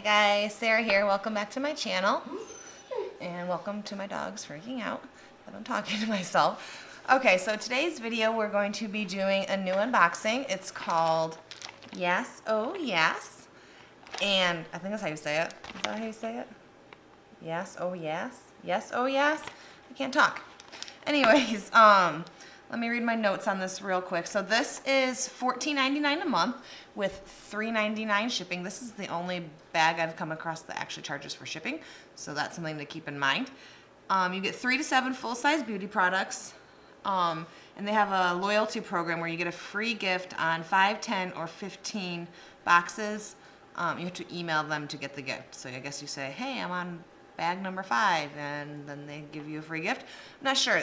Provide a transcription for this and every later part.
Hi guys, Sarah here. Welcome back to my channel. And welcome to my dogs freaking out that I'm talking to myself. Okay, so today's video we're going to be doing a new unboxing. It's called Yes, Oh Yas. And I think that's how you say it. Is that how you say it? Yes, oh yes. Yes, oh yes. I can't talk. Anyways, let me read my notes on this real quick. So this is $14.99 a month with $3.99 shipping. This is the only bag I've come across that actually charges for shipping, so that's something to keep in mind. You get 3 to 7 full-size beauty products, and they have a loyalty program where you get a free gift on 5, 10, or 15 boxes. You have to email them to get the gift. So I guess you say, hey, I'm on bag number 5, and then they give you a free gift. I'm not sure.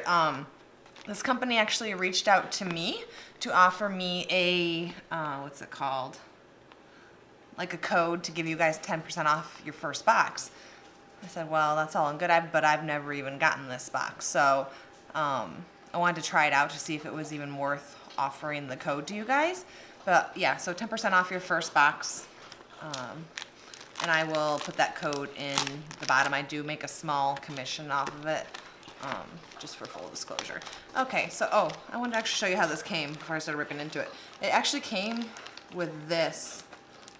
This company actually reached out to me to offer me a, what's it called? Like a code to give you guys 10% off your first box. I said, well, that's all good, but I've never even gotten this box. So I wanted to try it out to see if it was even worth offering the code to you guys. But yeah, so 10% off your first box. And I will put that code in the bottom. I do make a small commission off of it. Just for full disclosure. Okay, so, I wanted to actually show you how this came before I started ripping into it. It actually came with this,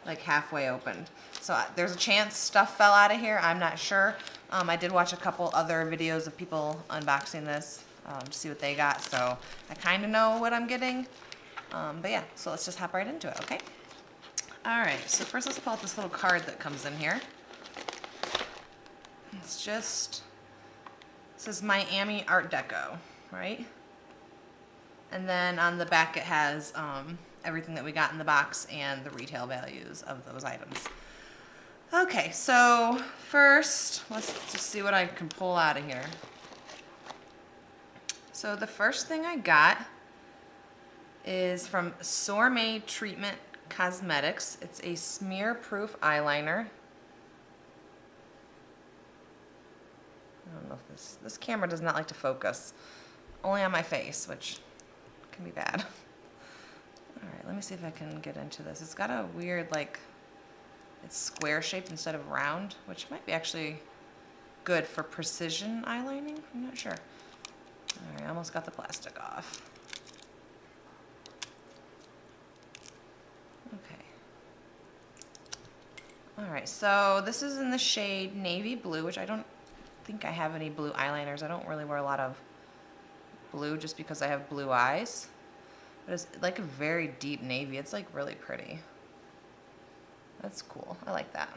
like, halfway opened. So there's a chance stuff fell out of here. I'm not sure. I did watch a couple other videos of people unboxing this to see what they got, so I kind of know what I'm getting. But yeah, so let's just hop right into it, okay? Alright, so first let's pull out this little card that comes in here. It's just... It says Miami Art Deco, right? And then on the back it has everything that we got in the box and the retail values of those items. Okay, so first, let's just see what I can pull out of here. So the first thing I got is from Sorme Treatment Cosmetics. It's a smear-proof eyeliner. I don't know if this camera does not like to focus. Only on my face, which can be bad. Alright, let me see if I can get into this. It's got a weird, like, it's square shaped instead of round, which might be actually good for precision eyelining. I'm not sure. Alright, I almost got the plastic off. Okay. Alright, so this is in the shade Navy Blue, which I don't think I have any blue eyeliners. I don't really wear a lot of blue just because I have blue eyes. But it's like a very deep navy. It's like really pretty. That's cool. I like that.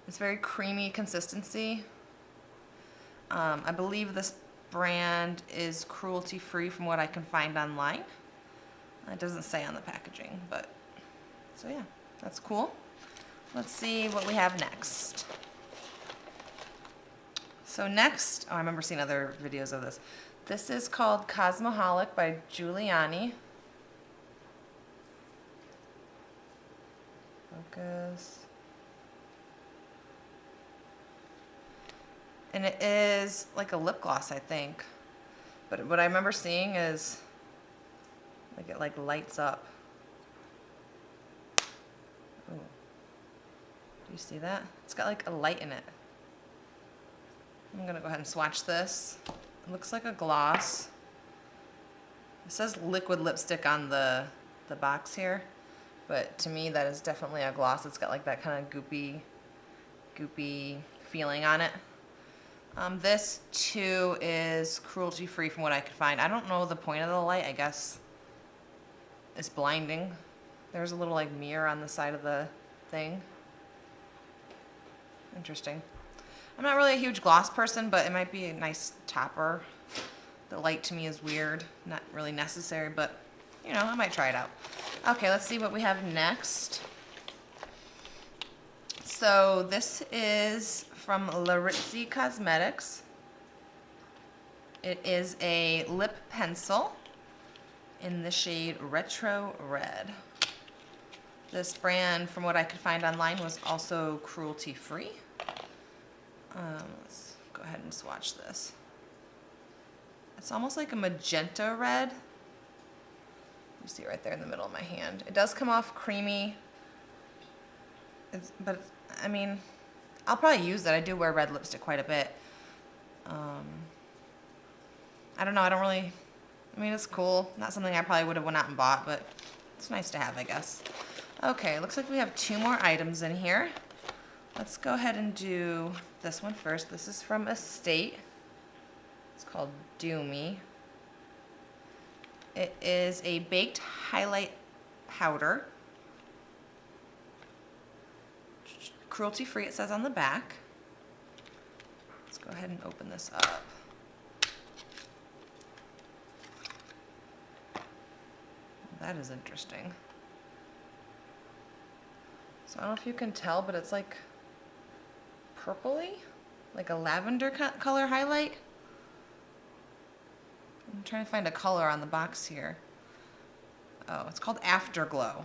It's very creamy consistency. I believe this brand is cruelty-free from what I can find online. It doesn't say on the packaging, but so yeah, that's cool. Let's see what we have next. So next, I remember seeing other videos of this. This is called Cosmoholic by Giuliani. Focus. And it is like a lip gloss, I think. But what I remember seeing is like it like lights up. Ooh. Do you see that? It's got like a light in it. I'm gonna go ahead and swatch this. It looks like a gloss. It says liquid lipstick on the box here, but to me that is definitely a gloss. It's got like that kind of goopy feeling on it. This too is cruelty free from what I could find. I don't know the point of the light. I guess it's blinding. There's a little like mirror on the side of the thing. Interesting. I'm not really a huge gloss person, but it might be a nice topper. The light to me is weird, not really necessary, but you know, I might try it out. Okay, let's see what we have next. So this is from Laritzy Cosmetics. It is a lip pencil in the shade Retro Red. This brand, from what I could find online, was also cruelty-free. Let's go ahead and swatch this. It's almost like a magenta red. You see right there in the middle of my hand. It does come off creamy But I mean, I'll probably use it. I do wear red lipstick quite a bit. I don't know. I don't really. I mean, it's cool. Not something I probably would have went out and bought, but it's nice to have, I guess. Okay, looks like we have 2 more items in here. Let's go ahead and do this one first. This is from Estate. It's called Do Me. It is a baked highlight powder. Cruelty free, it says on the back. Let's go ahead and open this up. That is interesting. So I don't know if you can tell, but it's like purpley, like a lavender color highlight. I'm trying to find a color on the box here. Oh, it's called Afterglow.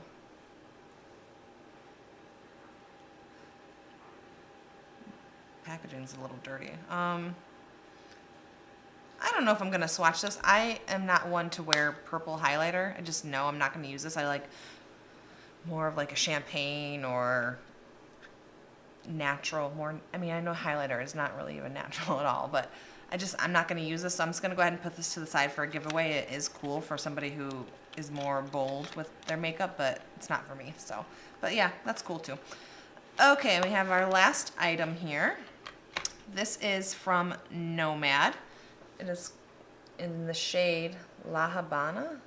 Packaging's a little dirty. I don't know if I'm gonna swatch this. I am not one to wear purple highlighter. I just know I'm not gonna use this. I like more of like a champagne or natural, more, I mean, I know highlighter is not really even natural at all, but I'm not gonna use this, so I'm just gonna go ahead and put this to the side for a giveaway. It is cool for somebody who is more bold with their makeup, but it's not for me, so. But yeah, that's cool too. Okay, we have our last item here. This is from Nomad. It is in the shade La Habana.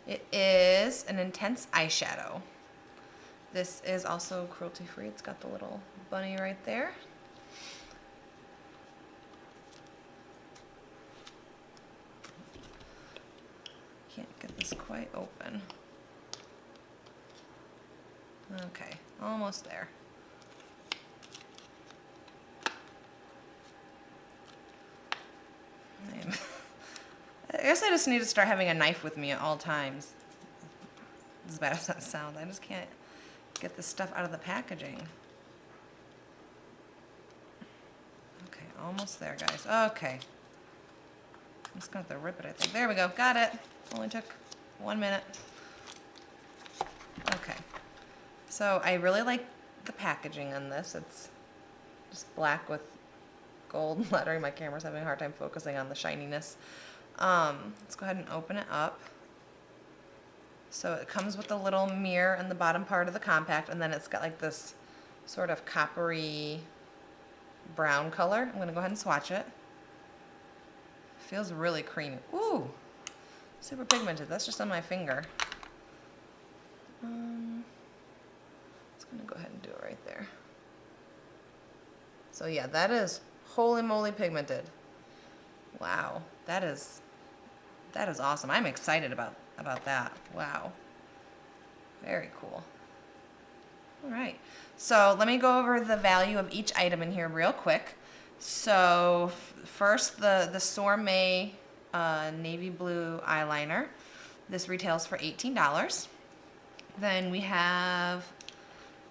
It is an intense eyeshadow. This is also cruelty free. It's got the little bunny right there. Can't get this quite open. Okay, almost there. I guess I just need to start having a knife with me at all times. As bad as that sounds, I just can't get this stuff out of the packaging. Okay, almost there, guys. Okay. I'm just gonna have to rip it, I think. There we go, got it. Only took 1 minute. Okay. So I really like the packaging on this. It's just black with gold lettering. My camera's having a hard time focusing on the shininess. Let's go ahead and open it up. So it comes with a little mirror in the bottom part of the compact, and then it's got like this sort of coppery brown color. I'm gonna go ahead and swatch it. Feels really creamy. Ooh, super pigmented. That's just on my finger. Just gonna go ahead and do it right there. So yeah, that is holy moly pigmented. Wow, that is awesome. I'm excited about that. Wow, very cool. All right, so let me go over the value of each item in here real quick. So first, the Sorme navy blue eyeliner. This retails for $18. Then we have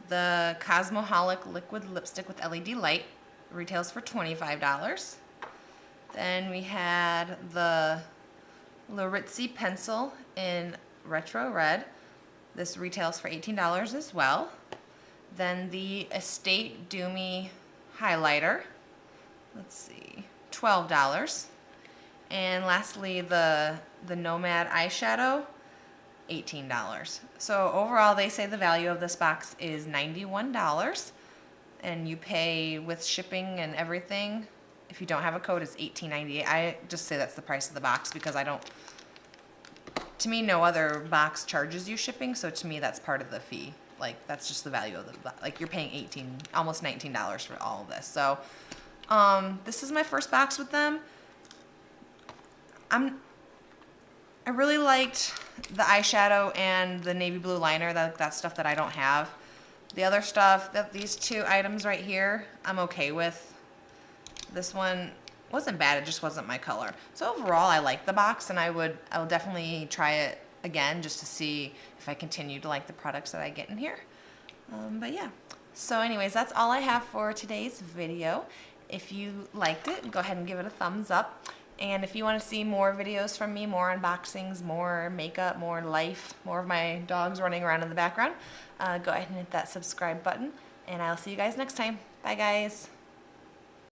the Cosmoholic liquid lipstick with LED light. Retails for $25. Then we had the Laritzy pencil in retro red. This retails for $18 as well. Then the Estate Do Me highlighter. Let's see, $12. And lastly, the Nomad eyeshadow, $18. So overall, they say the value of this box is $91, and you pay with shipping and everything. If you don't have a code, it's $18.98. I just say that's the price of the box because to me, no other box charges you shipping, so to me, that's part of the fee. Like, that's just the value of like, you're paying almost $19 for all of this. So, this is my first box with them. I really liked the eyeshadow and the navy blue liner. That's stuff that I don't have. The other stuff, these 2 items right here, I'm okay with. This one wasn't bad, it just wasn't my color. So overall, I like the box, and I will definitely try it again just to see if I continue to like the products that I get in here. But yeah, so anyways, that's all I have for today's video. If you liked it, go ahead and give it a thumbs up. And if you want to see more videos from me, more unboxings, more makeup, more life, more of my dogs running around in the background, go ahead and hit that subscribe button. And I'll see you guys next time. Bye, guys.